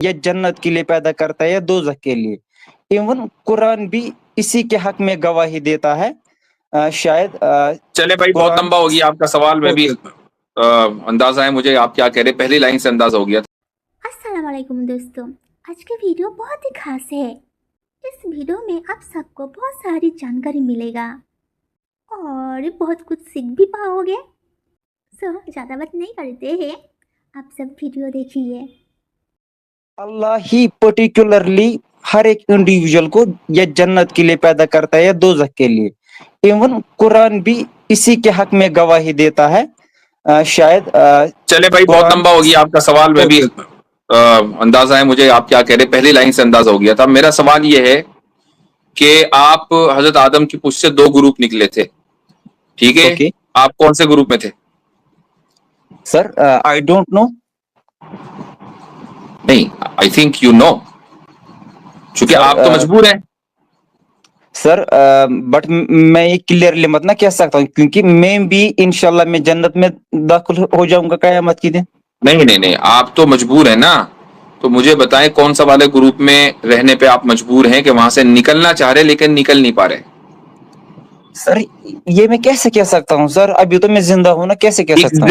یا جنت کے لیے پیدا کرتا ہے یا دوزخ کے لیے. ایون قرآن بھی اسی کے حق میں گواہی دیتا ہے. شاید چلے بھائی بہت لمبا ہو گیا آپ کا سوال. میں بھی اندازہ ہے مجھے آپ کیا کہہ رہے, پہلی لائن سے اندازہ ہو گیا. السلام علیکم دوستوں, آج کی ویڈیو بہت ہی خاص ہے. اس ویڈیو میں آپ سب کو بہت ساری جانکاری ملے گا اور بہت کچھ سیکھ بھی پاؤ گے. زیادہ بات نہیں کرتے ہیں, آپ سب ویڈیو دیکھیے. اللہ ہی پرٹیکولرلی ہر ایک انڈیویجول کو یا جنت کے لیے پیدا کرتا ہے یا دوزخ کے لیے. ایون قرآن بھی اسی کے حق میں گواہی دیتا ہے. شاید چلے بھائی بہت لمبا ہو گیا آپ کا سوال. میں بھی اندازہ ہے مجھے آپ کیا کہہ رہے, پہلی لائن سے اندازہ ہو گیا تھا. میرا سوال یہ ہے کہ آپ حضرت آدم کی پشت سے 2 گروپ نکلے تھے, ٹھیک ہے؟ اوکے آپ کون سے گروپ میں تھے؟ سر, آئی ڈونٹ نو. نہیں, آئی تھنک یو نو, چونکہ سر آپ تو مجبور ہیں. سر بٹ میں یہ کلیئرلی مت نہ کہہ سکتا ہوں, کیونکہ میں بھی انشاءاللہ میں جنت میں داخل ہو جاؤں گا قیامت کی دن. نہیں, آپ تو مجبور ہیں نا. تو مجھے بتائیں کون سا والے گروپ میں رہنے پہ آپ مجبور ہیں کہ وہاں سے نکلنا چاہ رہے لیکن نکل نہیں پا رہے؟ سر یہ میں کیسے کہہ سکتا ہوں سر, ابھی تو میں زندہ ہوں نا, کیسے کہہ سکتا ہوں؟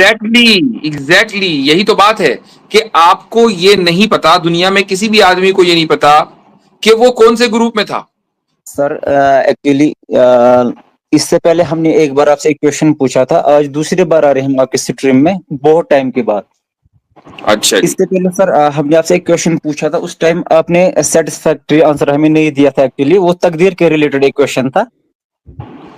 ایگزیکٹلی یہی تو بات ہے کہ آپ کو یہ نہیں پتا, دنیا میں کسی بھی آدمی کو یہ نہیں پتا کہ وہ کون سے گروپ میں تھا. سر ایکچولی اس سے پہلے ہم نے ایک بار آپ سے ایک کویشچن پوچھا تھا, آج دوسری بار آ رہے ہیں ہم آپ کے اسٹریم میں بہت ٹائم کے بعد. اچھا اس جی, سے پہلے سر ہم نے آپ سے ایک کویشچن پوچھا تھا, اس ٹائم آپ نے سیٹسفیکٹری آنسر ہمیں نہیں دیا تھا. ایکچولی وہ تقدیر کے ریلیٹڈ ایک کویشچن تھا.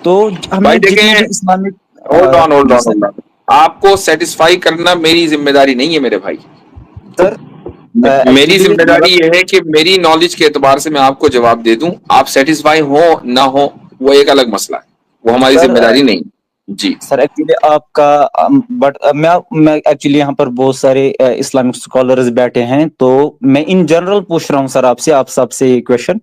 تو ہم بھائی نے دیکھیں, جتنے بھی اسلامک ہولڈ جی آن. سر آپ کو سیٹسفائی کرنا میری ذمہ داری نہیں ہے میرے بھائی. سر میری ایکچولی ذمہ داری مطلب یہ ہے کہ میری نالج کے اعتبار سے میں آپ کو جواب دے دوں. آپ سیٹسفائی ہو نہ ہو وہ ایک الگ مسئلہ ہے, وہ ہماری سر ذمہ داری نہیں. جی سر ایکچولی آپ کا بٹ میں ایکچولی یہاں پر بہت سارے اسلامک اسکالرز بیٹھے ہیں, تو میں ان جنرل پوچھ رہا ہوں سر آپ سے, آپ سب سے یہ کویشچن.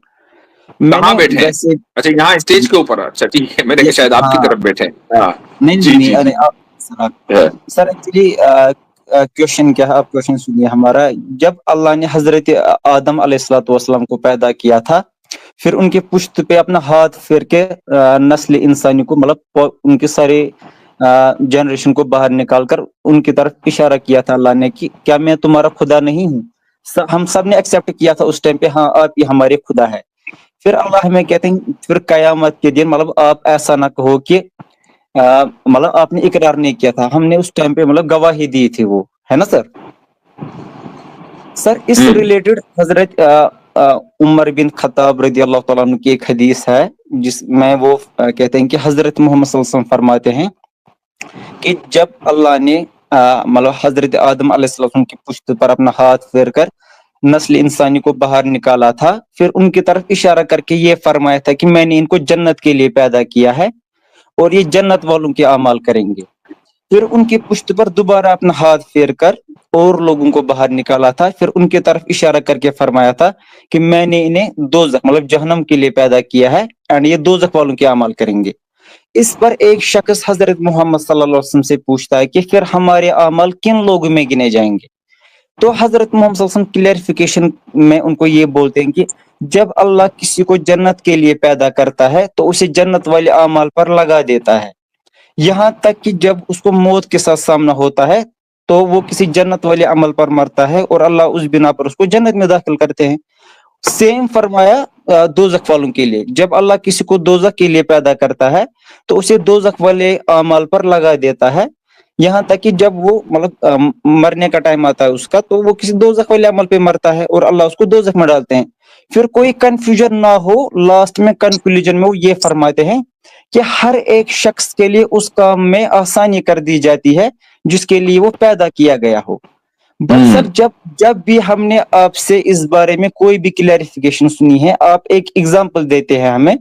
میں کہاں نے بیٹھے ہیں؟ ویسے اچھا یہاں اسٹیج کے اوپر. اچھا ٹھیک ہے, میں نے کہا شاید آپ کی ہاں طرف بیٹھے ہیں. ہاں نہیں جی نہیں جی ارے جی. سر ایکچولی کویشچن کیا ہے, آپ کویشچن سنیے ہمارا. جب اللہ نے حضرت آدم علیہ الصلوۃ والسلام کو پیدا کیا تھا, پھر ان کے پشت پہ اپنا ہاتھ پھیر کے نسل انسانی کو, مطلب ان کے سارے جنریشن کو باہر نکال کر ان کی طرف اشارہ کیا تھا اللہ نے کہ کیا میں تمہارا خدا نہیں ہوں. ہم سب نے ایکسیپٹ کیا تھا اس ٹائم پہ, ہاں آپ یہ ہمارے خدا ہے. پھر اللہ ہمیں کہتے ہیں پھر قیامت کے دن, مطلب آپ ایسا نہ کہو کہ مطلب آپ نے اقرار نہیں کیا تھا, ہم نے اس ٹائم پہ مطلب گواہی دی تھی, وہ ہے نا سر. سر اس سے ریلیٹڈ حضرت عمر بن خطاب رضی اللہ تعالیٰ عنہ کی ایک حدیث ہے, جس میں وہ کہتے ہیں کہ حضرت محمد صلی اللہ علیہ وسلم فرماتے ہیں کہ جب اللہ نے مطلب حضرت آدم علیہ السلام کی پشت پر اپنا ہاتھ پھیر کر نسل انسانی کو باہر نکالا تھا, پھر ان کی طرف اشارہ کر کے یہ فرمایا تھا کہ میں نے ان کو جنت کے لیے پیدا کیا ہے اور یہ جنت والوں کے اعمال کریں گے. پھر ان کی پشت پر دوبارہ اپنا ہاتھ پھیر کر اور لوگوں کو باہر نکالا تھا, پھر ان کی طرف اشارہ کر کے فرمایا تھا کہ میں نے انہیں دوزخ مطلب جہنم کے لیے پیدا کیا ہے, اینڈ یہ دوزخ والوں کے اعمال کریں گے. اس پر ایک شخص حضرت محمد صلی اللہ علیہ وسلم سے پوچھتا ہے کہ پھر ہمارے اعمال کن لوگوں میں گنے جائیں گے. تو حضرت محمد صلی اللہ علیہ وسلم کلیئرفیکیشن میں ان کو یہ بولتے ہیں کہ جب اللہ کسی کو جنت کے لیے پیدا کرتا ہے تو اسے جنت والے اعمال پر لگا دیتا ہے, یہاں تک کہ جب اس کو موت کے ساتھ سامنا ہوتا ہے تو وہ کسی جنت والے عمل پر مرتا ہے اور اللہ اس بنا پر اس کو جنت میں داخل کرتے ہیں. سیم فرمایا دوزخ والوں کے لیے, جب اللہ کسی کو دوزخ کے لیے پیدا کرتا ہے تو اسے دوزخ والے اعمال پر لگا دیتا ہے, یہاں تک کہ جب وہ مطلب مرنے کا ٹائم آتا ہے اس کا, تو وہ کسی دوزخ والے عمل پہ مرتا ہے اور اللہ اس کو دوزخ میں ڈالتے ہیں. پھر کوئی کنفیوژن نہ ہو, لاسٹ میں کنکلوژن میں وہ یہ فرماتے ہیں کہ ہر ایک شخص کے لیے اس کام میں آسانی کر دی جاتی ہے جس کے لیے وہ پیدا کیا گیا ہو. بٹ سر جب بھی ہم نے آپ سے اس بارے میں کوئی بھی کلیریفیکیشن سنی ہے, آپ ایک ایگزامپل دیتے ہیں ہمیں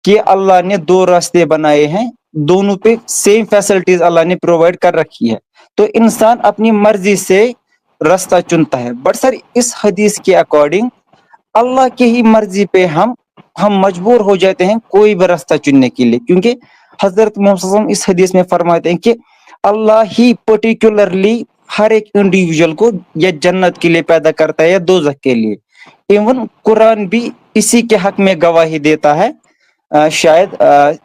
کہ اللہ نے 2 راستے بنائے ہیں, دونوں پہ سیم فیسلٹیز اللہ نے پرووائڈ کر رکھی ہے, تو انسان اپنی مرضی سے راستہ چنتا ہے. بٹ سر اس حدیث کے اکارڈنگ اللہ کی ہی مرضی پہ ہم مجبور ہو جاتے ہیں کوئی بھی راستہ چننے کے لیے, کیونکہ حضرت محمد صلی اللہ علیہ وسلم اس حدیث میں فرماتے ہیں کہ اللہ ہی پرٹیکولرلی ہر ایک انڈیویجول کو یا جنت کے لیے پیدا کرتا ہے یا دوزخ کے لیے. ایون قرآن بھی اسی کے حق میں گواہی دیتا ہے. شاید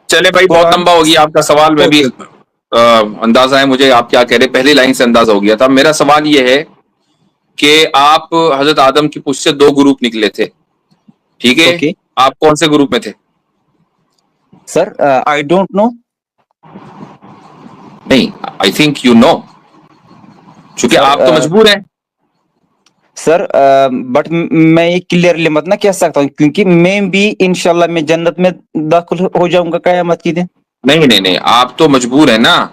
چلے بھائی بہت لمبا ہو گیا آپ کا سوال, میں بھی اندازہ ہے مجھے آپ کیا کہہ رہے, پہلی لائن سے اندازہ ہو گیا تھا. میرا سوال یہ ہے کہ آپ حضرت آدم کی پشت سے دو گروپ نکلے تھے, ٹھیک ہے, آپ کون سے گروپ میں تھے؟ سر آئی ڈونٹ نو. نہیں, آئی تھنک یو نو, چونکہ آپ تو مجبور ہیں. سر بٹ میں یہ کلیئرلی مت نہ کہہ سکتا ہوں, کیونکہ میں بھی انشاءاللہ میں جنت میں داخل ہو جاؤں گا قیامت کی دن. نہیں, آپ تو مجبور ہیں نا,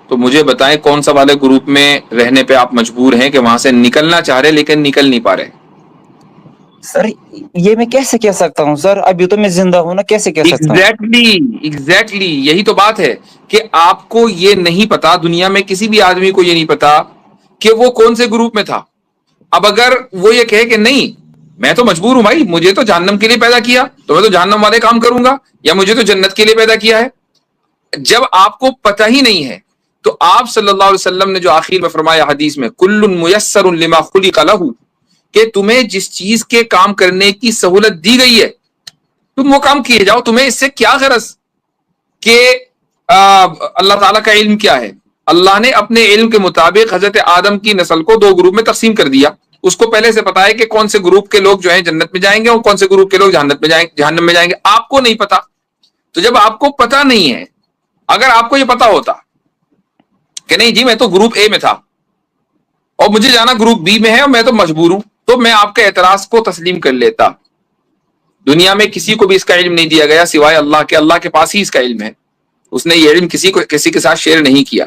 تو مجھے بتائیں کون سا والے گروپ میں رہنے پہ آپ مجبور ہیں کہ وہاں سے نکلنا چاہ رہے لیکن نکل نہیں پا رہے؟ سر یہ میں کیسے کہہ سکتا ہوں سر, ابھی تو میں زندہ ہوں نا, کیسے کہہ سکتا ہوں؟ ایگزیکٹلی یہی تو بات ہے کہ آپ کو یہ نہیں پتا, دنیا میں کسی بھی آدمی کو یہ نہیں پتا کہ وہ کون سے گروپ میں تھا. اب اگر وہ یہ کہے کہ نہیں میں تو مجبور ہوں بھائی, مجھے تو جہنم کے لیے پیدا کیا تو میں تو جہنم والے کام کروں گا, یا مجھے تو جنت کے لیے پیدا کیا ہے. جب آپ کو پتہ ہی نہیں ہے تو آپ صلی اللہ علیہ وسلم نے جو آخر میں فرمایا حدیث میں, کل میسر لما خلق لہ, کہ تمہیں جس چیز کے کام کرنے کی سہولت دی گئی ہے تم وہ کام کیے جاؤ. تمہیں اس سے کیا غرض کہ اللہ تعالیٰ کا علم کیا ہے؟ اللہ نے اپنے علم کے مطابق حضرت آدم کی نسل کو دو گروپ میں تقسیم کر دیا. اس کو پہلے سے پتا ہے کہ کون سے گروپ کے لوگ جو ہیں جنت میں جائیں گے اور کون سے گروپ کے لوگ جہنم میں جائیں گے. آپ کو نہیں پتا. تو جب آپ کو پتا نہیں ہے, اگر آپ کو یہ پتا ہوتا کہ نہیں جی میں تو گروپ اے میں تھا اور مجھے جانا گروپ بی میں ہے اور میں تو مجبور ہوں, تو میں آپ کے اعتراض کو تسلیم کر لیتا. دنیا میں کسی کو بھی اس کا علم نہیں دیا گیا سوائے اللہ کے. اللہ کے پاس ہی اس کا علم ہے, اس نے یہ علم کسی کے ساتھ شیئر نہیں کیا.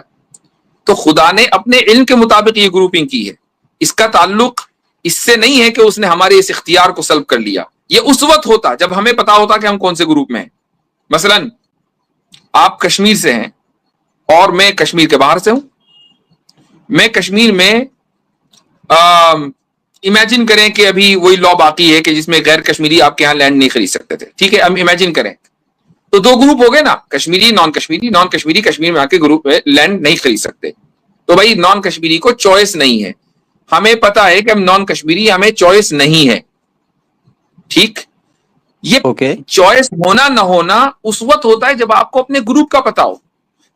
تو خدا نے اپنے علم کے مطابق یہ گروپنگ کی ہے. اس کا تعلق اس سے نہیں ہے کہ اس نے ہمارے اس اختیار کو سلب کر لیا. یہ اس وقت ہوتا جب ہمیں پتا ہوتا کہ ہم کون سے گروپ میں ہیں. مثلا آپ کشمیر سے ہیں اور میں کشمیر کے باہر سے ہوں. میں کشمیر میں امیجن کریں کہ ابھی وہی لا باقی ہے کہ جس میں غیر کشمیری آپ کے یہاں لینڈ نہیں خرید سکتے تھے, ٹھیک ہے, ہم امیجن کریں تو دو گروپ ہو گئے نا, کشمیری نان کشمیری. نان کشمیری کشمیر میں آ کے گروپ میں لینڈ نہیں خرید سکتے, تو بھائی نان کشمیری کو چوائس نہیں ہے. ہمیں پتا ہے کہ ہم نان کشمیری, ہمیں چوائس نہیں ہے, ٹھیک. یہ چوائس ہونا نہ ہونا اس وقت ہوتا ہے جب آپ کو اپنے گروپ کا پتا ہو.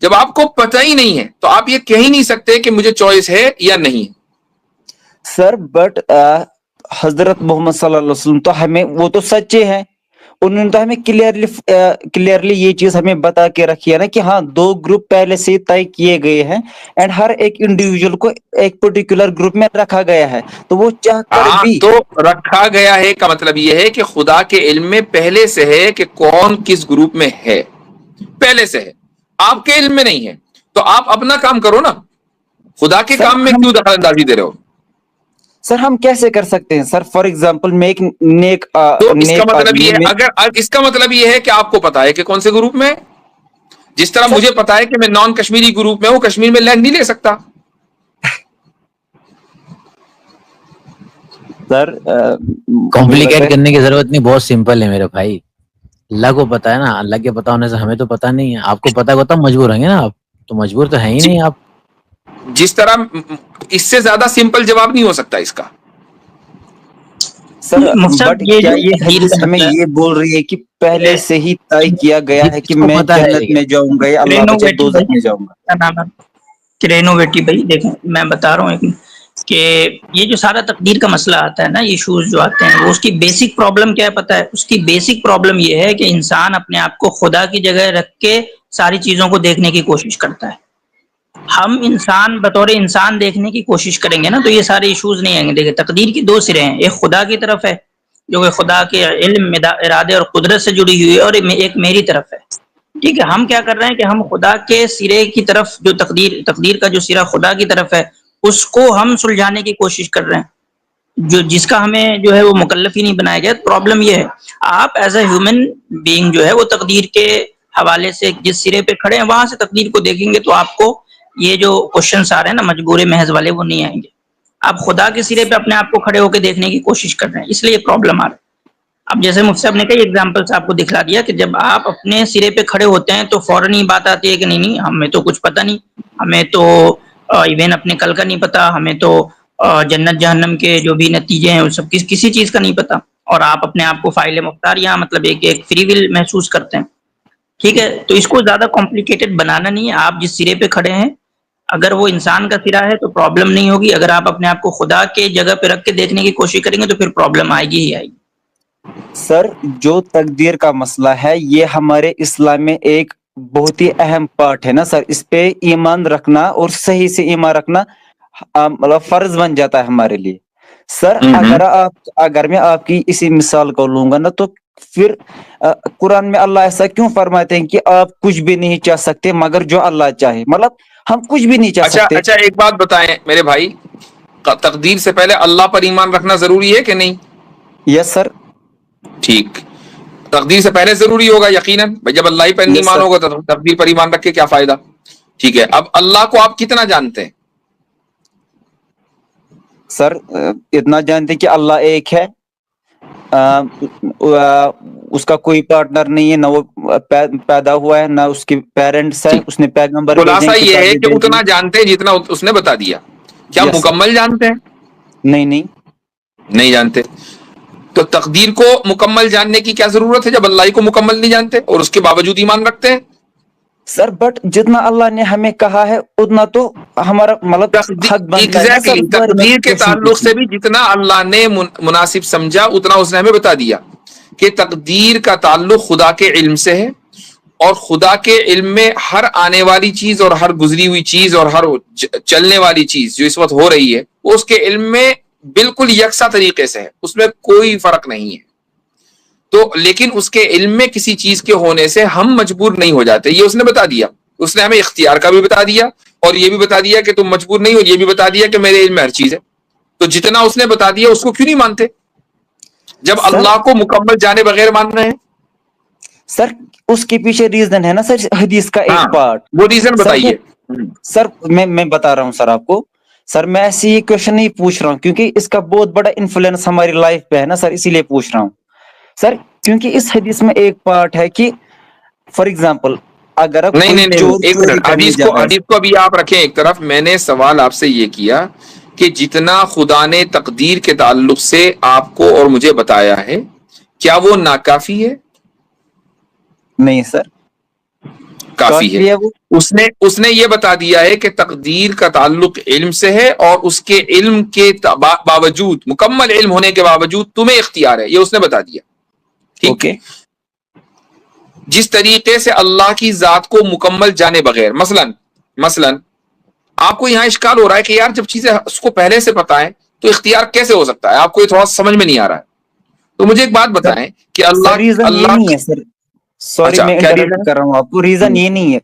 جب آپ کو پتا ہی نہیں ہے تو آپ یہ کہہ ہی نہیں سکتے کہ مجھے چوائس ہے یا نہیں. سر بٹ حضرت محمد صلی اللہ علیہ وسلم تو ہمیں, وہ تو سچے ہیں, انہوں نے تو ہمیں کلیئرلی یہ چیز ہمیں بتا کے رکھی ہے نا کہ ہاں دو گروپ پہلے سے طے کیے گئے ہیں اینڈ ہر ایک انڈیویجول کو ایک پرٹیکولر گروپ میں رکھا گیا ہے. تو وہ چاہ کر بھی تو رکھا گیا ہے کا مطلب یہ ہے کہ خدا کے علم میں پہلے سے ہے کہ کون کس گروپ میں ہے, پہلے سے ہے, آپ کے علم میں نہیں ہے. تو آپ اپنا کام کرو نا, خدا کے کام میں کیوں دخل اندازی دے رہے ہو؟ سر ہم کیسے کر سکتے ہیں سر؟ فار ایگزامپل میں ایک نیک تو اس کا مطلب یہ ہے, اگر اس کا مطلب یہ ہے کہ آپ کو پتا ہے کہ کون سے گروپ میں, جس طرح مجھے پتا ہے کہ میں نان کشمیری گروپ میں ہوں, کشمیر میں لینڈ نہیں لے سکتا. سر کمپلیکیٹ کرنے کی ضرورت نہیں, بہت سمپل ہے میرے بھائی. اللہ کو پتا ہے نا, اللہ کے پتا ہونے سے ہمیں تو پتا نہیں ہے. آپ کو پتا ہوتا مجبور ہیں گے نا, آپ تو مجبور تو ہے ہی نہیں. آپ جس طرح اس سے زیادہ سمپل جواب نہیں ہو سکتا اس کا. سر بٹ کیا یہ حدیث ہمیں یہ بول رہی ہے کہ پہلے سے ہی طے کیا گیا ہے کہ میں جنت میں جاؤں گا یا اللہ بچے دوزخ میں جاؤں گا؟ کرینوویٹی بھائی دیکھیں, میں بتا رہا ہوں کہ یہ جو سارا تقدیر کا مسئلہ آتا ہے نا, ایشوز جو آتے ہیں, وہ اس کی بیسک پرابلم کیا ہے پتہ ہے؟ اس کی بیسک پرابلم یہ ہے کہ انسان اپنے آپ کو خدا کی جگہ رکھ کے ساری چیزوں کو دیکھنے کی کوشش کرتا ہے. ہم انسان بطور انسان دیکھنے کی کوشش کریں گے نا تو یہ سارے ایشوز نہیں آئیں گے. دیکھیں تقدیر کی دو سرے ہیں, ایک خدا کی طرف ہے جو کہ خدا کے علم, ارادے اور قدرت سے جڑی ہوئی ہے, اور ایک میری طرف ہے. ٹھیک ہے, ہم کیا کر رہے ہیں کہ ہم خدا کے سرے کی طرف, جو تقدیر کا جو سرا خدا کی طرف ہے, اس کو ہم سلجھانے کی کوشش کر رہے ہیں, جس کا ہمیں جو ہے وہ مکلف ہی نہیں بنایا گیا. پرابلم یہ ہے, آپ ایز اے ہیومن بینگ جو ہے وہ تقدیر کے حوالے سے جس سرے پہ کھڑے ہیں وہاں سے تقدیر کو دیکھیں گے تو آپ کو یہ جو کوشچنس آ رہے ہیں نا مجبور محض والے, وہ نہیں آئیں گے. آپ خدا کے سرے پہ اپنے آپ کو کھڑے ہو کے دیکھنے کی کوشش کر رہے ہیں, اس لیے یہ پرابلم آ رہا ہے. اب جیسے مفتی صاحب نے کئی ایگزامپلس آپ کو دکھلا دیا کہ جب آپ اپنے سرے پہ کھڑے ہوتے ہیں تو فوراً ہی بات آتی ہے کہ نہیں ہمیں تو کچھ پتہ نہیں, ہمیں تو ایون اپنے کل کا نہیں پتا, ہمیں تو جنت جہنم کے جو بھی نتیجے ہیں وہ سب کسی چیز کا نہیں پتا, اور آپ اپنے آپ کو فاعل مختار یہاں مطلب ایک فری ول محسوس کرتے ہیں. ٹھیک ہے, تو اس کو زیادہ کمپلیکیٹڈ بنانا نہیں ہے. آپ جس سرے پہ کھڑے ہیں اگر وہ انسان کا سرا ہے تو پرابلم نہیں ہوگی, اگر آپ اپنے آپ کو خدا کے جگہ پہ رکھ کے دیکھنے کی کوشش کریں گے تو پھر پرابلم آئے گی ہی آئے گی. سر جو تقدیر کا مسئلہ ہے یہ ہمارے اسلام میں ایک بہت ہی اہم پارٹ ہے نا سر, اس پہ ایمان رکھنا اور صحیح سے ایمان رکھنا مطلب فرض بن جاتا ہے ہمارے لیے. سر اگر میں آپ کی اسی مثال کو لوں گا نا تو پھر قرآن میں اللہ ایسا کیوں فرماتے ہیں کہ آپ کچھ بھی نہیں چاہ سکتے مگر جو اللہ چاہے, مطلب ہم کچھ بھی نہیں چاہ سکتے. اچھا ایک بات بتائیں میرے بھائی, تقدیر سے پہلے اللہ پر ایمان رکھنا ضروری ہے کہ نہیں؟ یس سر. ٹھیک, تقدیر سے پہلے ضروری ہوگا یقیناً, جب اللہ ہی پر نہیں یس سر. مانو گا تو تقدیر پر ایمان رکھ کے کیا فائدہ. ٹھیک ہے, اب اللہ کو آپ کتنا جانتے ہیں؟ سر اتنا جانتے کہ اللہ ایک ہے, اس کا کوئی پارٹنر نہیں ہے, نہ وہ پیدا ہوا ہے نہ اس کے پیرنٹس ہیں, اس نے پیغمبر بھیجے خلاصہ ہیں, یہ ہے کتابیں کہ بھیجی. اتنا جانتے ہیں جتنا اس نے بتا دیا. کیا یس سر. مکمل جانتے ہیں؟ نہیں. نہیں جانتے. تو تقدیر کو مکمل جاننے کی کیا ضرورت ہے جب اللہ ہی کو مکمل نہیں جانتے اور اس کے باوجود ایمان رکھتے ہیں؟ سر بٹ جتنا اللہ نے ہمیں کہا ہے اتنا تو ہمارا مطلب حق بنتا ہے نا سر, ایگزیکٹلی, اس بارے میں تقدیر کے کوشچن تعلق پوچھنا. سے بھی جتنا اللہ نے مناسب سمجھا اتنا اس نے ہمیں بتا دیا کہ تقدیر کا تعلق خدا کے علم سے ہے, اور خدا کے علم میں ہر آنے والی چیز اور ہر گزری ہوئی چیز اور ہر چلنے والی چیز جو اس وقت ہو رہی ہے وہ اس کے علم میں بالکل یکساں طریقے سے ہے, اس میں کوئی فرق نہیں ہے. تو لیکن اس کے علم میں کسی چیز کے ہونے سے ہم مجبور نہیں ہو جاتے, یہ اس نے بتا دیا. اس نے ہمیں اختیار کا بھی بتا دیا اور یہ بھی بتا دیا کہ تم مجبور نہیں ہو, یہ بھی بتا دیا کہ میرے علم میں ہر چیز ہے. تو جتنا اس نے بتا دیا اس کو کیوں نہیں مانتے جب سر اللہ کو مکمل جانے بغیر مان رہے ہیں؟ سر اس کے پیچھے ریزن ہے نا سر, حدیث کا ہاں, ایک پارٹ. وہ ریزن سر وہ بتائیے. سر میں بتا رہا ہوں سر آپ کو. سر میں ایسی یہ کوشچن نہیں پوچھ رہا ہوں کیونکہ اس کا بہت بڑا انفلوئنس ہماری لائف پہ ہے نا سر, اسی لیے پوچھ رہا ہوں سر. کیونکہ اس حدیث میں ایک پارٹ ہے کہ فار ایگزامپل اگر اب کوئی نہیں, چور ایک چوری منٹ, کرنے جا رہا ہے. حدیث کو ابھی آپ رکھیں ایک طرف. میں نے سوال آپ سے یہ کیا کہ جتنا خدا نے تقدیر کے تعلق سے آپ کو اور مجھے بتایا ہے کیا وہ ناکافی ہے؟ نہیں سر, کافی ہے. وہ. اس نے یہ بتا دیا ہے کہ تقدیر کا تعلق علم سے ہے, اور اس کے علم کے باوجود, مکمل علم ہونے کے باوجود تمہیں اختیار ہے, یہ اس نے بتا دیا. ٹھیک, اوکے. جس طریقے سے اللہ کی ذات کو مکمل جانے بغیر, مثلا آپ کو یہاں اشکال ہو رہا ہے کہ یار جب چیزیں اس کو پہلے سے پتا ہے تو اختیار کیسے ہو سکتا ہے, آپ کو یہ تھوڑا سمجھ میں نہیں آ رہا ہے. تو مجھے ایک بات بتائیں کہ سر ریزن یہ نہیں ہے سر, سوری اچھا میں کیا انٹرپٹ ریزن کر رہا ہوں آپ کو. ریزن یہ نہیں ہے,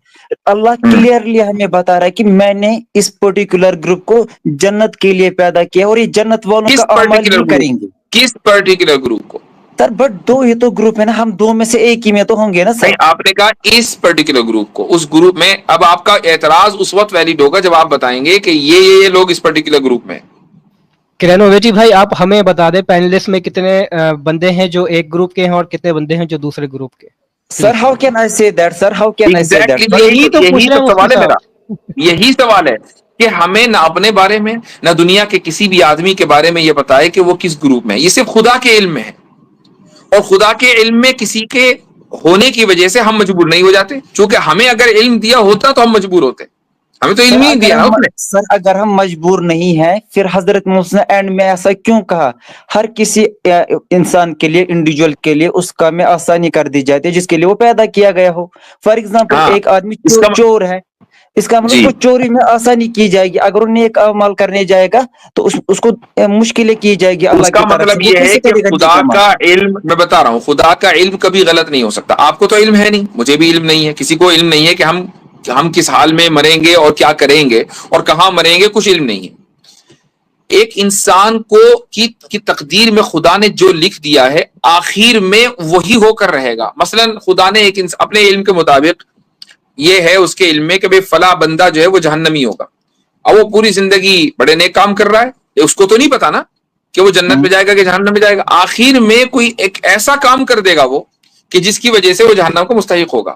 اللہ کلیئرلی ہمیں بتا رہا ہے کہ میں نے اس پرٹیکولر گروپ کو جنت کے لیے پیدا کیا اور یہ جنت والوں کا اعمال ہی کریں گے. کس پرٹیکولر گروپ کو؟ سر بٹ دو یہ تو گروپ ہے نا, ہم دو میں سے ایک ہی میں تو ہوں گے نا سر. نہیں, آپ نے کہا اس پرٹیکولر گروپ کو, اس گروپ میں. اب آپ کا اعتراض اس وقت ویلڈ ہوگا جب آپ بتائیں گے کہ یہ لوگ اس پرٹیکولر گروپ میں. کرینوویٹی بھائی آپ ہمیں بتا دیں پینلسٹ میں کتنے بندے ہیں جو ایک گروپ کے ہیں اور کتنے بندے ہیں جو دوسرے گروپ کے. سر ہاؤ کین آئی سے that, sir how can I سے دیٹ. یہی تو پوچھ رہے ہیں سوال ہے مفتی میرا, صاحب. یہی سوال ہے کہ ہمیں نہ اپنے بارے میں نہ دنیا کے کسی بھی آدمی کے بارے میں یہ بتائے کہ وہ کس گروپ میں ہے. یہ صرف خدا کے علم میں ہے, اور خدا کے علم میں کسی کے ہونے کی وجہ سے ہم مجبور نہیں ہو جاتے. چونکہ ہمیں اگر علم دیا ہوتا تو ہم مجبور ہوتے, ہمیں تو علم ہی نہیں دیا نا اس نے. سر اگر ہم مجبور نہیں ہیں پھر حضرت موسی نے اینڈ میں ایسا کیوں کہا؟ ہر کسی انسان کے لیے, انڈیویجول کے لیے اس کام میں آسانی کر دی جاتی ہے جس کے لیے وہ پیدا کیا گیا ہو. فار ایگزامپل ہاں, ایک آدمی اس کا چور ہے, اس کا مطلب جی, اس کو چوری میں آسانی کی جائے گی. اگر انہیں ایک عمل کرنے جائے گا تو اس کو مشکلیں کی جائے گی اس اللہ کا کی طرف سے. مطلب وہ یہ ہے کیسے کہ کرے گا خدا نیک عمل؟ کا علم, میں بتا رہا ہوں, خدا کا علم کبھی غلط نہیں ہو سکتا. آپ کو تو علم ہے نہیں, مجھے بھی علم نہیں ہے, کسی کو علم نہیں ہے کہ ہم کس حال میں مریں گے اور کیا کریں گے اور کہاں مریں گے, کچھ علم نہیں ہے. ایک انسان کو کی تقدیر میں خدا نے جو لکھ دیا ہے آخر میں وہی ہو کر رہے گا. مثلا خدا نے ایک اپنے علم کے مطابق یہ ہے اس کے علم میں کہ بھئی فلاں بندہ جو ہے وہ جہنمی ہوگا, اور وہ پوری زندگی بڑے نیک کام کر رہا ہے, اس کو تو نہیں پتا نا کہ وہ جنت میں جائے گا کہ جہنم میں جائے گا. آخر میں کوئی ایک ایسا کام کر دے گا وہ کہ جس کی وجہ سے وہ جہنم کو مستحق ہوگا.